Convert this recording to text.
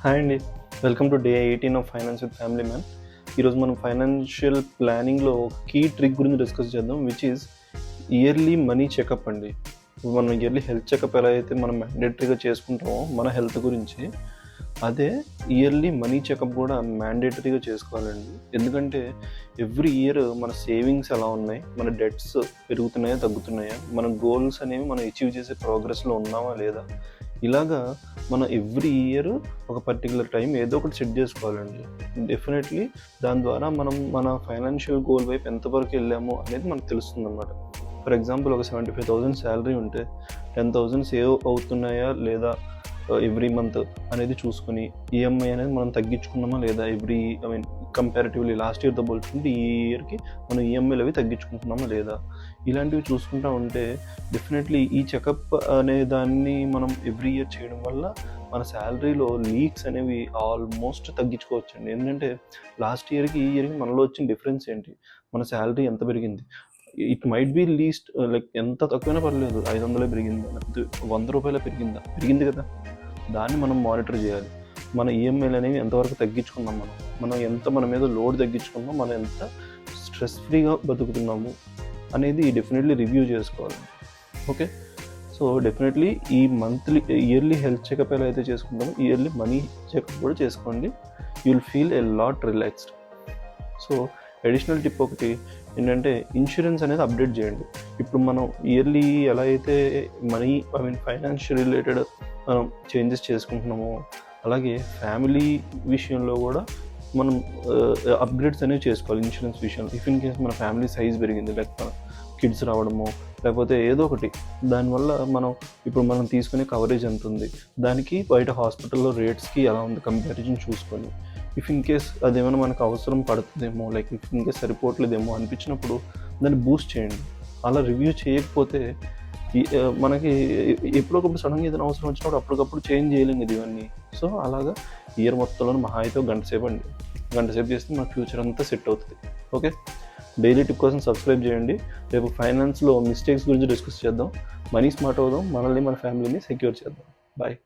Hi అండి. Welcome to day 18 of finance with family man. ఈరోజు మనం ఫైనాన్షియల్ ప్లానింగ్లో కీ ట్రిక్ గురించి డిస్కస్ చేద్దాం, which is yearly money checkup అండి. మనం ఇయర్లీ హెల్త్ చెకప్ ఎలా అయితే మనం మ్యాండేటరీగా చేసుకుంటామో మన హెల్త్ గురించి, అదే ఇయర్లీ మనీ చెకప్ కూడా మ్యాండేటరీగా చేసుకోవాలండి. ఎందుకంటే ఎవ్రీ ఇయర్ మన సేవింగ్స్ ఎలా ఉన్నాయి, మన డెట్స్ పెరుగుతున్నాయా తగ్గుతున్నాయా, మన గోల్స్ అనేవి మనం అచీవ్ చేసే ప్రోగ్రెస్లో ఉన్నామా లేదా, ఇలాగా మనం ఎవ్రీ ఇయర్ ఒక పర్టికులర్ టైం ఏదో ఒకటి సెట్ చేసుకోవాలండి. డెఫినెట్లీ దాని ద్వారా మనం మన ఫైనాన్షియల్ గోల్ వైపు ఎంతవరకు వెళ్ళాము అనేది మనకు తెలుస్తుంది అన్నమాట. ఫర్ ఎగ్జాంపుల్, ఒక 75,000 శాలరీ ఉంటే 10,000 సేవ్ అవుతున్నాయా లేదా ఎవ్రీ మంత్ అనేది చూసుకొని, ఈఎంఐ అనేది మనం తగ్గించుకున్నామా లేదా కంపారిటివ్లీ లాస్ట్ ఇయర్తో పోల్చుకుంటే ఈ ఇయర్కి మనం ఈఎంఐలు అవి తగ్గించుకుంటున్నామా లేదా, ఇలాంటివి చూసుకుంటా ఉంటే డెఫినెట్లీ ఈ చెకప్ అనే దాన్ని మనం ఎవ్రీ ఇయర్ చేయడం వల్ల మన శాలరీలో లీక్స్ అనేవి ఆల్మోస్ట్ తగ్గించుకోవచ్చండి. ఎందుకంటే లాస్ట్ ఇయర్కి ఈ ఇయర్కి మనలో వచ్చిన డిఫరెన్స్ ఏంటి, మన శాలరీ ఎంత పెరిగింది, it might be least like ఎంత తక్కువైనా పర్లేదు, 500 పెరిగిందా లేకపోతే 100 రూపాయలు పెరిగింది కదా, దాన్ని మనం మానిటర్ చేయాలి. మన ఈఎంఐలు అనేవి ఎంతవరకు తగ్గించుకున్నాం, మనం ఎంత మన మీద లోడ్ తగ్గించుకున్నాం, మనం ఎంత స్ట్రెస్ ఫ్రీగా బతుకుతున్నాము అనేది డెఫినెట్లీ రివ్యూ చేసుకోవాలి. ఓకే, సో డెఫినెట్లీ ఈ ఇయర్లీ హెల్త్ చెకప్ ఎలా అయితే చేసుకుంటామో ఇయర్లీ మనీ చెకప్ కూడా చేసుకోండి. You will feel a lot relaxed. So additional tip ఒకటి ఏంటంటే, ఇన్సూరెన్స్ అనేది అప్డేట్ చేయండి. ఇప్పుడు మనం ఇయర్లీ ఎలా అయితే ఫైనాన్షియల్ రిలేటెడ్ మనం చేంజెస్ చేసుకుంటున్నామో, అలాగే ఫ్యామిలీ విషయంలో కూడా మనం అప్గ్రేడ్స్ అనేవి చేసుకోవాలి ఇన్సూరెన్స్ విషయంలో. ఇఫ్ ఇన్ కేస్ మన ఫ్యామిలీ సైజ్ పెరిగింది, లేకపోతే కిడ్స్ రావడము, లేకపోతే ఏదో ఒకటి, దానివల్ల మనం తీసుకునే కవరేజ్ ఎంత ఉంది, దానికి బయట హాస్పిటల్లో రేట్స్కి ఎలా ఉంది కంపారిజన్ చూసుకొని, ఇఫ్ ఇన్ కేస్ అదేమైనా మనకు అవసరం పడుతుందేమో, లైక్ ఇఫ్ ఇన్ కేస్ సరిపోవట్లేదేమో అనిపించినప్పుడు దాన్ని బూస్ట్ చేయండి. అలా రివ్యూ చేయకపోతే మనకి ఎప్పుడొకప్పుడు సడన్గా ఏదైనా అవసరం వచ్చినప్పుడు అప్పటికప్పుడు చేంజ్ చేయలేం కదా ఇవన్నీ. సో అలాగా ఇయర్ మొత్తంలో మహా అయితే గంట సేపు చేస్తే మన ఫ్యూచర్ అంతా సెట్ అవుతుంది. ఓకే, డైలీ టిప్ కోసం సబ్స్క్రైబ్ చేయండి. రేపు ఫైనాన్స్లో మిస్టేక్స్ గురించి డిస్కస్ చేద్దాం. మనీ స్మార్ట్ అవుదాం, మనల్ని మన ఫ్యామిలీని సెక్యూర్ చేద్దాం. బాయ్.